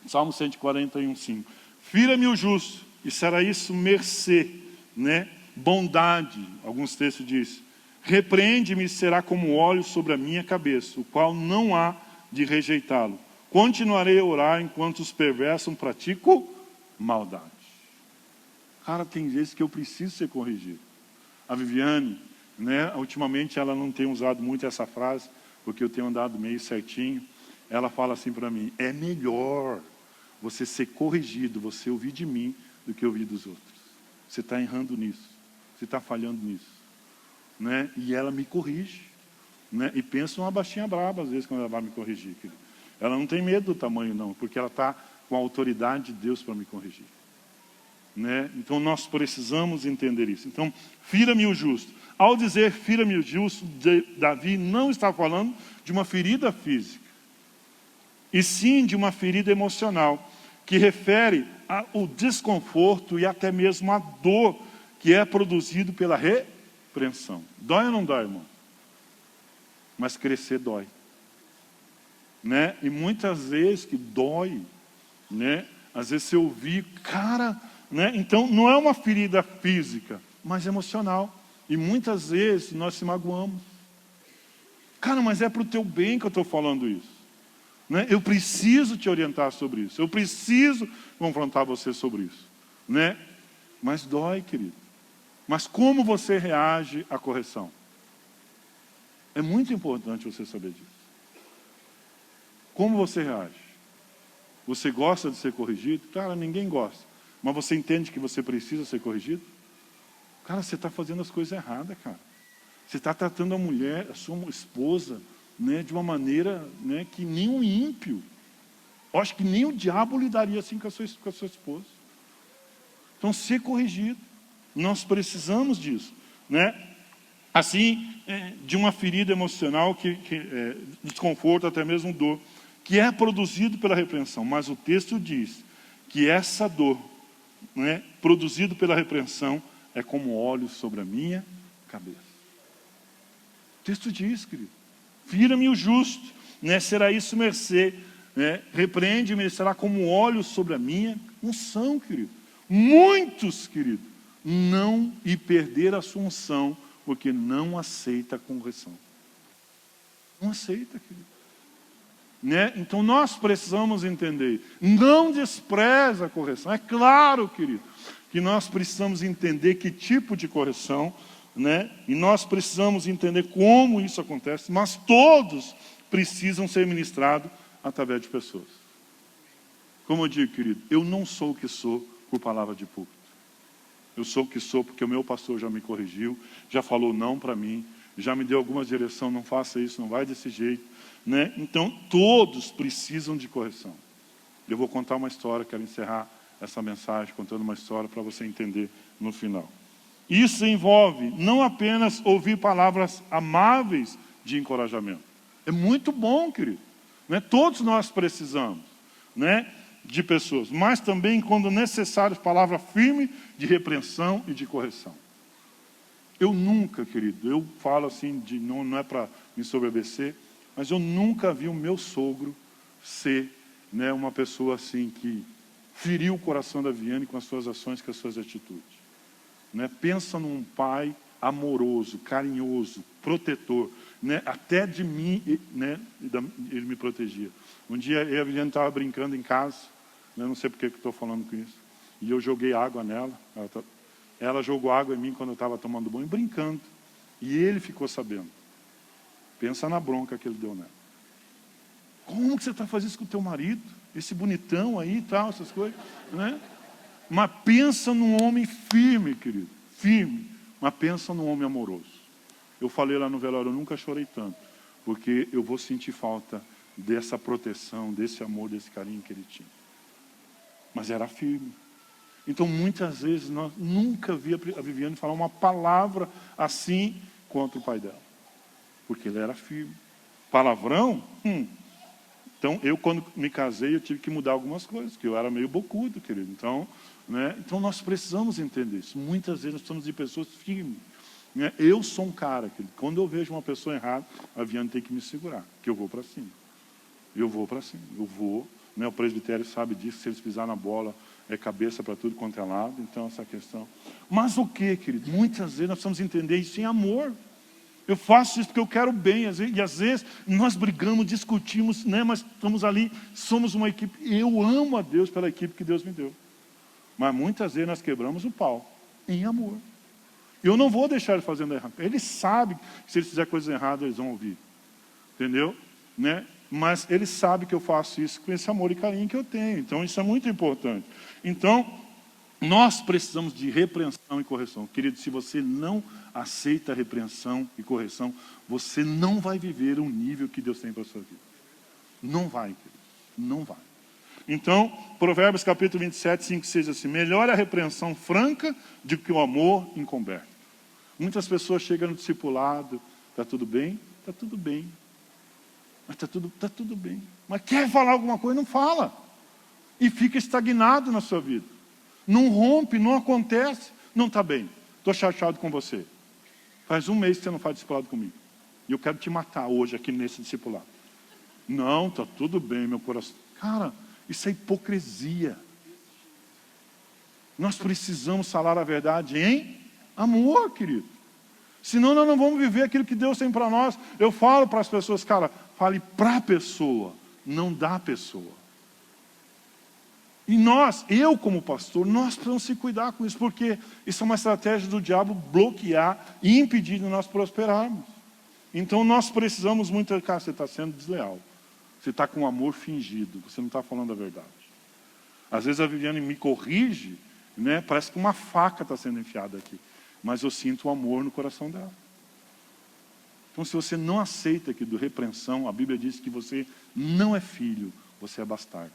Salmo 141, 5. Fira-me o justo, e será isso mercê, né? Bondade, alguns textos dizem. Repreende-me, será como óleo sobre a minha cabeça, o qual não há de rejeitá-lo. Continuarei a orar enquanto os perversos praticam maldade. Cara, tem vezes que eu preciso ser corrigido. A Viviane, né, ultimamente ela não tem usado muito essa frase, porque eu tenho andado meio certinho. Ela fala assim para mim, é melhor você ser corrigido, você ouvir de mim, do que ouvir dos outros. Você está errando nisso, você está falhando nisso, né? E ela me corrige, né? E pensa uma baixinha braba às vezes quando ela vai me corrigir, querido. Ela não tem medo do tamanho não, porque ela está com a autoridade de Deus para me corrigir, né? Então nós precisamos entender isso. Então, fira-me o justo. Ao dizer fira-me o justo, Davi não está falando de uma ferida física, e sim de uma ferida emocional, que refere ao desconforto e até mesmo a dor que é produzido pela repreensão. Dói ou não dói, irmão? Mas crescer dói, né? E muitas vezes que dói, né? Às vezes você ouvir, cara, né? Então não é uma ferida física, mas emocional. E muitas vezes nós se magoamos. Cara, mas é para o teu bem que eu estou falando isso. Né? Eu preciso te orientar sobre isso. Eu preciso confrontar você sobre isso. Né? Mas dói, querido. Mas como você reage à correção? É muito importante você saber disso. Como você reage? Você gosta de ser corrigido? Cara, ninguém gosta. Mas você entende que você precisa ser corrigido? Cara, você está fazendo as coisas erradas, cara. Você está tratando a mulher, a sua esposa, né, de uma maneira, né, que nem um ímpio. Eu acho que nem o diabo lidaria assim com a sua esposa. Então, ser corrigido. Nós precisamos disso. Né? Assim, de uma ferida emocional, desconforto, até mesmo dor, que é produzido pela repreensão. Mas o texto diz que essa dor, né, produzido pela repreensão, é como óleo sobre a minha cabeça. O texto diz, querido, fira-me o justo, né, será isso mercê, né, repreende-me, será como óleo sobre a minha unção, querido. Muitos, querido, não e perder a sua unção, porque não aceita a correção. Não aceita, querido. Né? Então nós precisamos entender, não despreza a correção. É claro, querido, que nós precisamos entender que tipo de correção, né? E nós precisamos entender como isso acontece, mas todos precisam ser ministrados através de pessoas. Como eu digo, querido, eu não sou o que sou por palavra de púlpito. Eu sou o que sou porque o meu pastor já me corrigiu, já falou não para mim, já me deu alguma direção, não faça isso, não vai desse jeito. Né? Então, todos precisam de correção. Eu vou contar uma história, quero encerrar essa mensagem contando uma história para você entender no final. Isso envolve não apenas ouvir palavras amáveis de encorajamento. É muito bom, querido. Né? Todos nós precisamos, né, de pessoas, mas também, quando necessário, palavra firme de repreensão e de correção. Eu nunca, querido, eu falo assim, não é para me soberbecer, mas eu nunca vi o meu sogro ser, né, uma pessoa assim que feriu o coração da Viane com as suas ações, com as suas atitudes. Né? Pensa num pai amoroso, carinhoso, protetor, né? Até de mim, né, ele me protegia. Um dia eu e a Viviane estavam brincando em casa, né, não sei porque que estou falando com isso, e eu joguei água nela, ela jogou água em mim quando eu estava tomando banho, brincando, e ele ficou sabendo. Pensa na bronca que ele deu nela. Como que você está fazendo isso com o teu marido? Esse bonitão aí e tal, essas coisas, né? Mas pensa num homem firme, querido, firme, mas pensa num homem amoroso. Eu falei lá no velório, eu nunca chorei tanto, porque eu vou sentir falta dessa proteção, desse amor, desse carinho que ele tinha. Mas era firme. Então, muitas vezes, nós nunca vi a Viviane falar uma palavra assim contra o pai dela. Porque ele era firme. Palavrão? Então, eu quando me casei, eu tive que mudar algumas coisas, porque eu era meio bocudo, querido. Então, né? Então nós precisamos entender isso. Muitas vezes nós precisamos de pessoas firmes. Né? Eu sou um cara, querido, quando eu vejo uma pessoa errada, a Viane tem que me segurar, que eu vou para cima. Eu vou para cima, eu vou. Né? O presbitério sabe disso, se eles pisar na bola, é cabeça para tudo quanto é lado. Então, essa questão. Mas o que, querido? Muitas vezes nós precisamos entender isso em amor. Eu faço isso porque eu quero bem, e às vezes nós brigamos, discutimos, né? Mas estamos ali, somos uma equipe. Eu amo a Deus pela equipe que Deus me deu. Mas muitas vezes nós quebramos o pau, em amor. Eu não vou deixar ele fazendo errado. Ele sabe que se ele fizer coisas erradas, eles vão ouvir. Entendeu? Né? Mas ele sabe que eu faço isso com esse amor e carinho que eu tenho. Então isso é muito importante. Então, nós precisamos de repreensão e correção. Querido, se você não aceita repreensão e correção, você não vai viver o nível que Deus tem para a sua vida. Não vai, querido. Não vai. Então, Provérbios capítulo 27, 5 e 6, assim, melhor a repreensão franca do que o amor encoberto. Muitas pessoas chegam no discipulado, está tudo bem? Está tudo bem. Mas está tudo bem. Mas quer falar alguma coisa? Não fala. E fica estagnado na sua vida. Não rompe, não acontece. Não está bem. Estou chateado com você. Faz um mês que você não faz discipulado comigo. E eu quero te matar hoje aqui nesse discipulado. Não, está tudo bem, meu coração. Cara, isso é hipocrisia. Nós precisamos falar a verdade em amor, querido. Senão nós não vamos viver aquilo que Deus tem para nós. Eu falo para as pessoas, cara, fale para a pessoa, não da pessoa. E eu como pastor, nós precisamos se cuidar com isso, porque isso é uma estratégia do diabo bloquear e impedir de nós prosperarmos. Então nós precisamos muito, cara, você está sendo desleal. Você está com amor fingido, você não está falando a verdade. Às vezes a Viviane me corrige, né? Parece que uma faca está sendo enfiada aqui. Mas eu sinto o amor no coração dela. Então se você não aceita aqui do repreensão, a Bíblia diz que você não é filho, você é bastardo.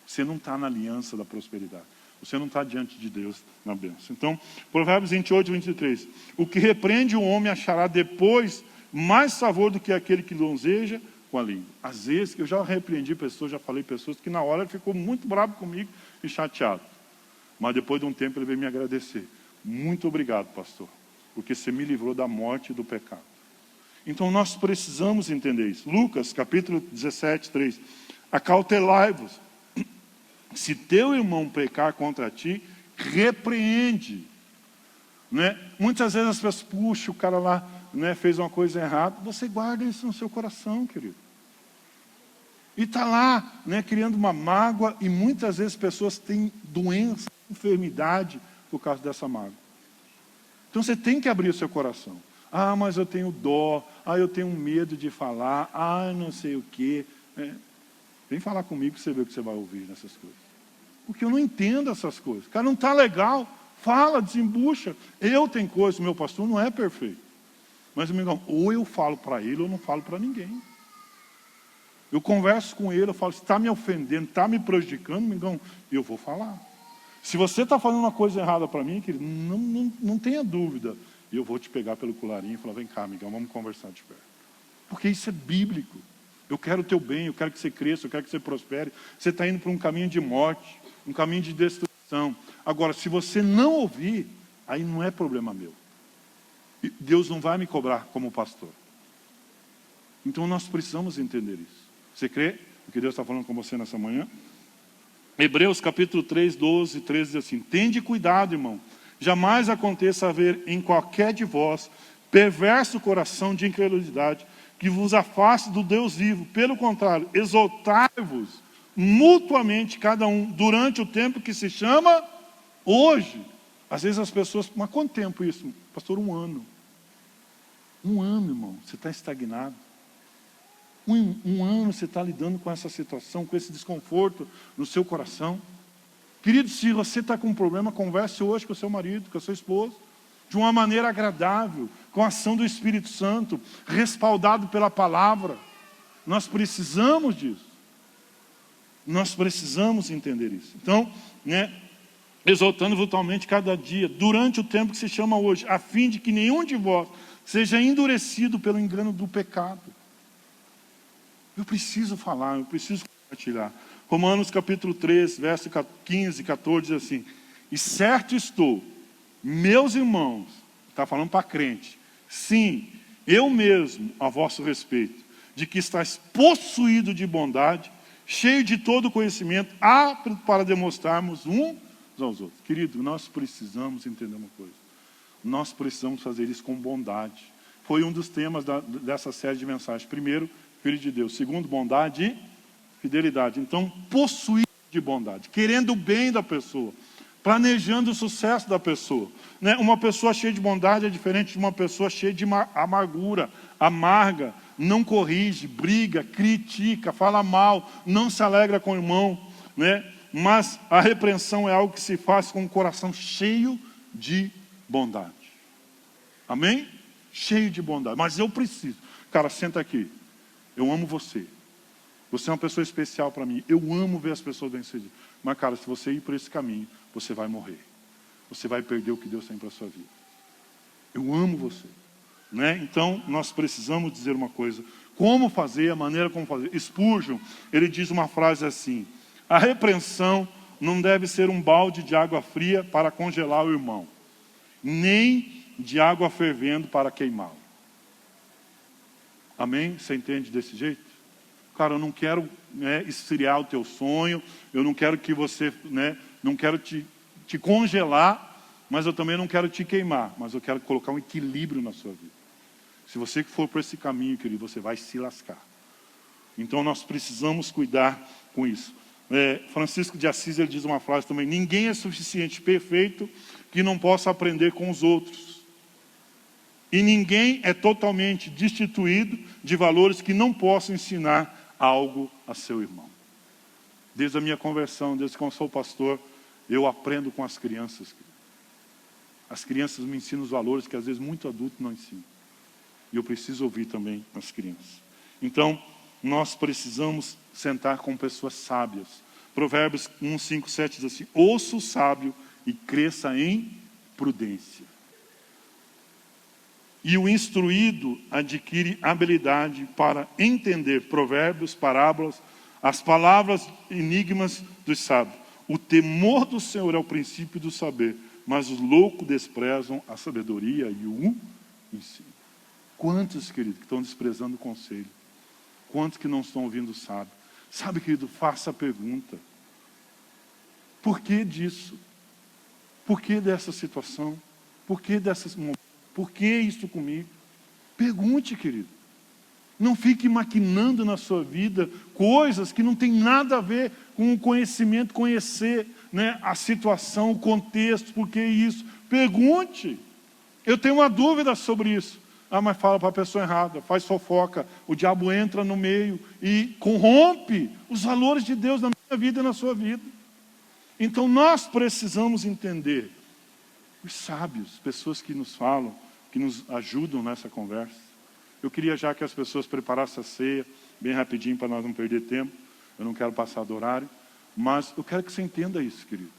Você não está na aliança da prosperidade. Você não está diante de Deus na bênção. Então, Provérbios 28, 23. O que repreende o homem achará depois mais favor do que aquele que longeja com a língua. Às vezes, eu já repreendi pessoas, já falei pessoas que na hora ele ficou muito bravo comigo e chateado. Mas depois de um tempo ele veio me agradecer. Muito obrigado, pastor, porque você me livrou da morte e do pecado. Então nós precisamos entender isso. Lucas, capítulo 17, 3. Acautelai-vos. Se teu irmão pecar contra ti, repreende. Né? Muitas vezes as pessoas, puxa, o cara lá, né, fez uma coisa errada. Você guarda isso no seu coração, querido. E está lá, né, criando uma mágoa. E muitas vezes pessoas têm doença, enfermidade por causa dessa mágoa. Então você tem que abrir o seu coração. Ah, mas eu tenho dó. Ah, eu tenho medo de falar. Ah, não sei o quê. Vem falar comigo que você vê o que você vai ouvir nessas coisas. Porque eu não entendo essas coisas. Cara, não está legal. Fala, desembucha. Eu tenho coisas, meu pastor não é perfeito. Mas, amigão, ou eu falo para ele ou não falo para ninguém. Eu converso com ele, eu falo, se está me ofendendo, está me prejudicando, amigão, eu vou falar. Se você está fazendo uma coisa errada para mim, querido, não tenha dúvida. Eu vou te pegar pelo colarinho e falar, vem cá, amigão, vamos conversar de perto. Porque isso é bíblico. Eu quero o teu bem, eu quero que você cresça, eu quero que você prospere. Você está indo para um caminho de morte, um caminho de destruição. Agora, se você não ouvir, aí não é problema meu. E Deus não vai me cobrar como pastor. Então nós precisamos entender isso. Você crê o que Deus está falando com você nessa manhã? Hebreus capítulo 3, 12 e 13 diz assim: tende cuidado, irmão. Jamais aconteça haver em qualquer de vós perverso coração de incredulidade que vos afaste do Deus vivo. Pelo contrário, exaltai-vos mutuamente cada um durante o tempo que se chama hoje. Às vezes as pessoas, mas quanto tempo isso? Pastor, 1 ano. 1 ano, irmão, você está estagnado. Um ano você está lidando com essa situação, com esse desconforto no seu coração. Querido, se você está com um problema, converse hoje com o seu marido, com a sua esposa, de uma maneira agradável, com a ação do Espírito Santo, respaldado pela palavra. Nós precisamos disso. Nós precisamos entender isso. Então, né, exaltando virtualmente cada dia, durante o tempo que se chama hoje, a fim de que nenhum de vós seja endurecido pelo engano do pecado. Eu preciso falar, eu preciso compartilhar. Romanos capítulo 3, verso 15 e 14 diz assim: e certo estou, meus irmãos, está falando para crente, sim, eu mesmo a vosso respeito, de que estáis possuído de bondade, cheio de todo conhecimento, apto para demonstrarmos uns aos outros. Querido, nós precisamos entender uma coisa. Nós precisamos fazer isso com bondade. Foi um dos temas dessa série de mensagens. Primeiro, Filho de Deus. Segundo, bondade e fidelidade. Então, possuir de bondade, querendo o bem da pessoa, planejando o sucesso da pessoa. Né? Uma pessoa cheia de bondade é diferente de uma pessoa cheia de amargura, amarga, não corrige, briga, critica, fala mal, não se alegra com o irmão. Né? Mas a repreensão é algo que se faz com o coração cheio de bondade. Amém? Cheio de bondade. Mas eu preciso. Cara, senta aqui. Eu amo você. Você é uma pessoa especial para mim. Eu amo ver as pessoas bem-sucedidas. Mas, cara, se você ir por esse caminho, você vai morrer. Você vai perder o que Deus tem para a sua vida. Eu amo você. Né? Então, nós precisamos dizer uma coisa. Como fazer, a maneira como fazer. Spurgeon, ele diz uma frase assim: a repreensão não deve ser um balde de água fria para congelar o irmão, nem de água fervendo para queimá-lo. Amém? Você entende desse jeito? Cara, eu não quero, né, esfriar o teu sonho, eu não quero que você, né, não quero te congelar, mas eu também não quero te queimar, mas eu quero colocar um equilíbrio na sua vida. Se você for por esse caminho, querido, você vai se lascar. Então nós precisamos cuidar com isso. Francisco de Assis, ele diz uma frase também: ninguém é suficiente perfeito que não possa aprender com os outros. E ninguém é totalmente destituído de valores que não possa ensinar algo a seu irmão. Desde a minha conversão, desde que eu sou pastor, eu aprendo com as crianças. As crianças me ensinam os valores que às vezes muito adulto não ensina. E eu preciso ouvir também as crianças. Então, nós precisamos sentar com pessoas sábias. Provérbios 1, 5, 7 diz assim: ouça o sábio e cresça em prudência. E o instruído adquire habilidade para entender provérbios, parábolas, as palavras, enigmas dos sábios. O temor do Senhor é o princípio do saber, mas os loucos desprezam a sabedoria e o ensino. Quantos, querido, que estão desprezando o conselho? Quantos que não estão ouvindo o sábio? Sabe, querido, faça a pergunta. Por que disso? Por que dessa situação? Por que dessas... Por que isso comigo? Pergunte, querido. Não fique maquinando na sua vida coisas que não tem nada a ver com o conhecimento, conhecer, né, a situação, o contexto, por que isso. Pergunte. Eu tenho uma dúvida sobre isso. Ah, mas fala para a pessoa errada, faz fofoca, o diabo entra no meio e corrompe os valores de Deus na minha vida e na sua vida. Então nós precisamos entender os sábios, pessoas que nos falam, que nos ajudam nessa conversa. Eu queria já que as pessoas preparassem a ceia, bem rapidinho para nós não perder tempo. Eu não quero passar do horário, mas eu quero que você entenda isso, querido.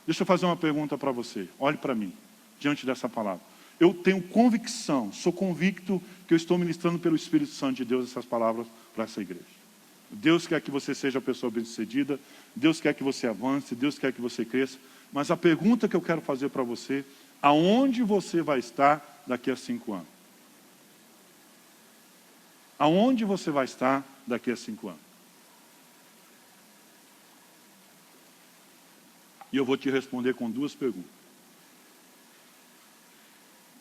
Deixa eu fazer uma pergunta para você. Olhe para mim, diante dessa palavra. Eu tenho convicção, sou convicto que eu estou ministrando pelo Espírito Santo de Deus essas palavras para essa igreja. Deus quer que você seja a pessoa bem-sucedida, Deus quer que você avance, Deus quer que você cresça. Mas a pergunta que eu quero fazer para você: aonde você vai estar daqui a 5 anos? Aonde você vai estar daqui a 5 anos? E eu vou te responder com 2 perguntas.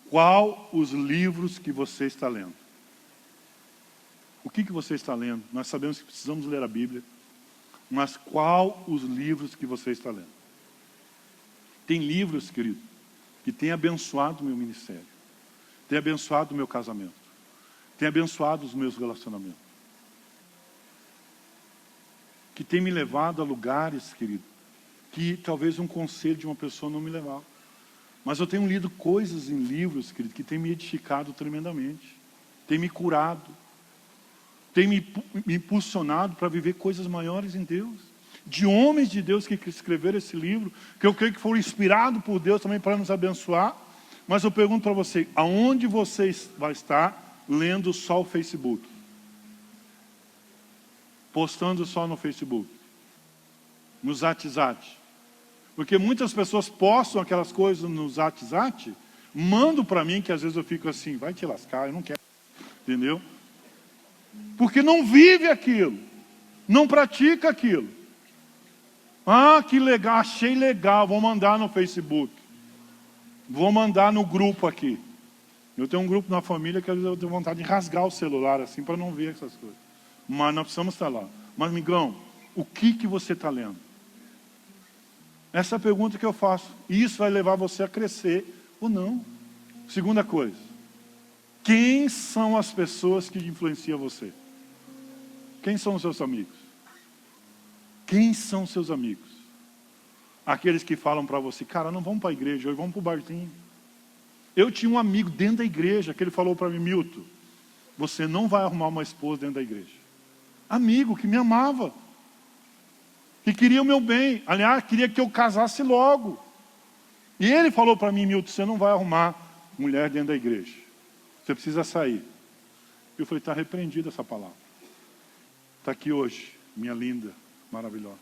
Qual os livros que você está lendo? O que você está lendo? Nós sabemos que precisamos ler a Bíblia, mas qual os livros que você está lendo? Tem livros, querido, que têm abençoado o meu ministério, têm abençoado o meu casamento, têm abençoado os meus relacionamentos, que têm me levado a lugares, querido, que talvez um conselho de uma pessoa não me levava. Mas eu tenho lido coisas em livros, querido, que têm me edificado tremendamente, têm me curado, têm me impulsionado para viver coisas maiores em Deus. De homens de Deus que escreveram esse livro, que eu creio que foram inspirados por Deus também para nos abençoar. Mas eu pergunto para você: aonde você vai estar lendo só o Facebook? Postando só no Facebook? Nos WhatsApp? Porque muitas pessoas postam aquelas coisas nos WhatsApp, mandam para mim, que às vezes eu fico assim: vai te lascar, eu não quero. Entendeu? Porque não vive aquilo, não pratica aquilo. Ah, que legal, achei legal, vou mandar no Facebook, vou mandar no grupo aqui. Eu tenho um grupo na família que às vezes eu tenho vontade de rasgar o celular assim para não ver essas coisas. Mas nós precisamos estar lá. Mas, amigão, o que você está lendo? Essa é a pergunta que eu faço. E isso vai levar você a crescer ou não. Segunda coisa: quem são as pessoas que influenciam você? Quem são os seus amigos? Quem são os seus amigos? Aqueles que falam para você: cara, não vamos para a igreja hoje, vamos para o barzinho. Eu tinha um amigo dentro da igreja que ele falou para mim: Milton, você não vai arrumar uma esposa dentro da igreja. Amigo que me amava, que queria o meu bem, aliás, queria que eu casasse logo. E ele falou para mim: Milton, você não vai arrumar mulher dentro da igreja, você precisa sair. Eu falei: está repreendida essa palavra. Está aqui hoje, minha linda, maravilhosa.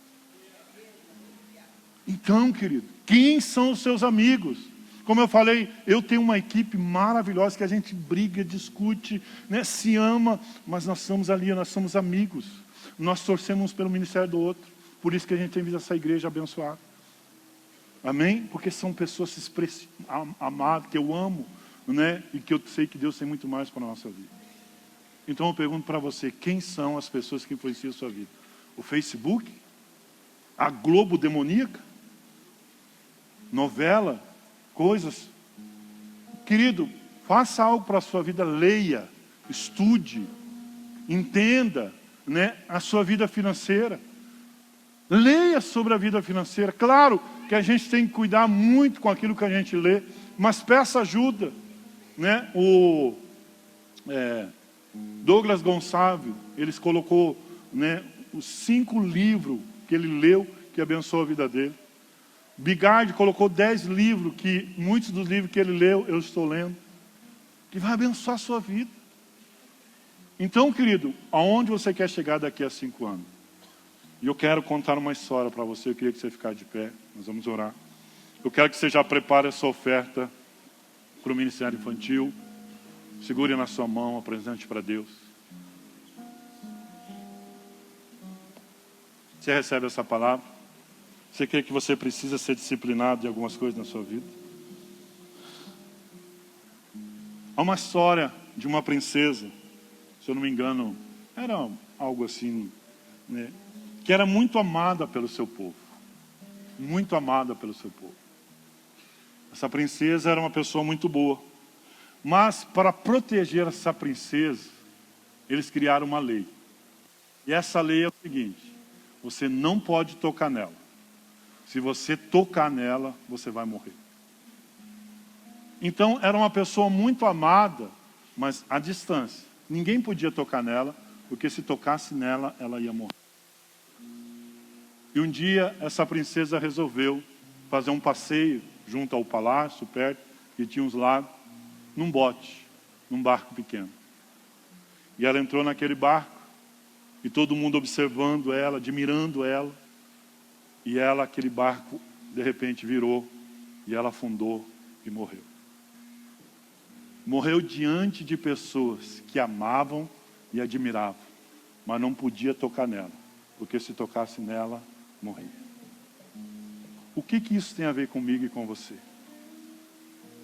Então, querido, quem são os seus amigos? Como eu falei, eu tenho uma equipe maravilhosa que a gente briga, discute, né, se ama, mas nós estamos ali, nós somos amigos. Nós torcemos pelo ministério do outro. Por isso que a gente tem visto essa igreja abençoada. Amém? Porque são pessoas amadas, que eu amo, né? E que eu sei que Deus tem muito mais para a nossa vida. Então eu pergunto para você, quem são as pessoas que influenciam a sua vida? O Facebook? A Globo demoníaca? Novela? Coisas? Querido, faça algo para a sua vida, leia, estude, entenda, né, a sua vida financeira. Leia sobre a vida financeira. Claro que a gente tem que cuidar muito com aquilo que a gente lê, mas peça ajuda. Né? O Douglas Gonçalves, ele colocou, né, os 5 livros que ele leu que abençoou a vida dele. Bigard colocou 10 livros, que muitos dos livros que ele leu, eu estou lendo, que vai abençoar a sua vida. Então, querido, aonde você quer chegar daqui a 5 anos? E eu quero contar uma história para você. Eu queria que você ficasse de pé. Nós vamos orar. Eu quero que você já prepare a sua oferta para o Ministério Infantil. Segure na sua mão, apresente para Deus. Você recebe essa palavra? Você crê que você precisa ser disciplinado de algumas coisas na sua vida? Há uma história de uma princesa, se eu não me engano, era algo assim, né, que era muito amada pelo seu povo. Muito amada pelo seu povo. Essa princesa era uma pessoa muito boa. Mas para proteger essa princesa, eles criaram uma lei. E essa lei é o seguinte: você não pode tocar nela. Se você tocar nela, você vai morrer. Então era uma pessoa muito amada, mas à distância. Ninguém podia tocar nela, porque se tocasse nela, ela ia morrer. E um dia essa princesa resolveu fazer um passeio junto ao palácio, perto, que tinha uns lagos, num bote, num barco pequeno. E ela entrou naquele barco, e todo mundo observando ela, admirando ela. E ela, aquele barco, de repente virou, e ela afundou e morreu. Morreu diante de pessoas que amavam e admiravam, mas não podia tocar nela, porque se tocasse nela, morria. O que isso tem a ver comigo e com você?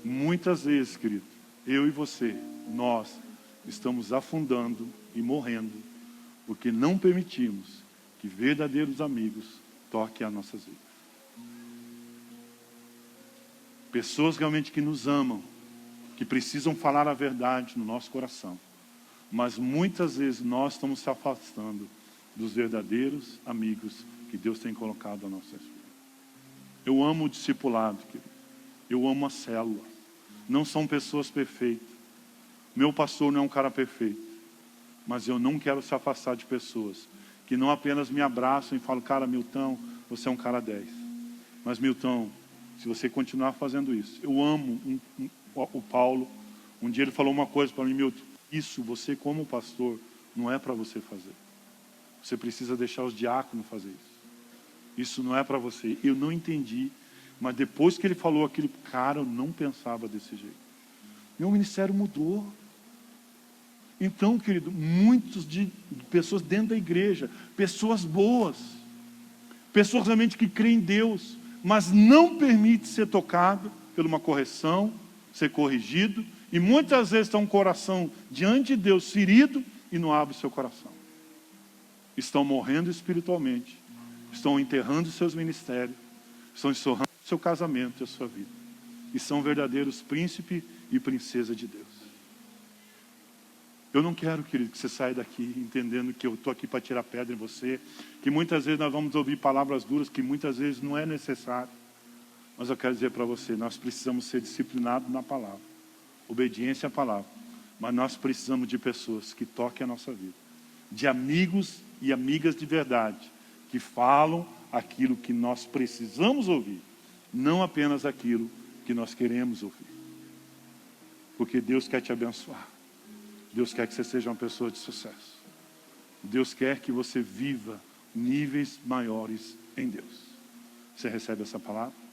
Muitas vezes, querido, eu e você, nós estamos afundando e morrendo, porque não permitimos que verdadeiros amigos toquem as nossas vidas. Pessoas realmente que nos amam, que precisam falar a verdade no nosso coração, mas muitas vezes nós estamos se afastando dos verdadeiros amigos que Deus tem colocado à nossa vida. Eu amo o discipulado, querido. Eu amo a célula. Não são pessoas perfeitas. Meu pastor não é um cara perfeito. Mas eu não quero se afastar de pessoas que não apenas me abraçam e falam: cara, Milton, você é um cara 10. Mas Milton, se você continuar fazendo isso... Eu amo o Paulo. Um dia ele falou uma coisa para mim: Milton, isso você como pastor não é para você fazer. Você precisa deixar os diáconos fazer isso. Isso não é para você. Eu não entendi, mas depois que ele falou aquilo, cara, eu não pensava desse jeito. Meu ministério mudou. Então, querido, muitos de pessoas dentro da igreja, pessoas boas, pessoas realmente que creem em Deus, mas não permite ser tocado por uma correção, ser corrigido, e muitas vezes está um coração diante de Deus ferido e não abre o seu coração. Estão morrendo espiritualmente, estão enterrando seus ministérios, estão encerrando o seu casamento e a sua vida. E são verdadeiros príncipe e princesa de Deus. Eu não quero, querido, que você saia daqui entendendo que eu estou aqui para tirar pedra em você, que muitas vezes nós vamos ouvir palavras duras, que muitas vezes não é necessário. Mas eu quero dizer para você, nós precisamos ser disciplinados na palavra, obediência à palavra. Mas nós precisamos de pessoas que toquem a nossa vida, de amigos e amigas de verdade, que falam aquilo que nós precisamos ouvir, não apenas aquilo que nós queremos ouvir. Porque Deus quer te abençoar. Deus quer que você seja uma pessoa de sucesso. Deus quer que você viva níveis maiores em Deus. Você recebe essa palavra?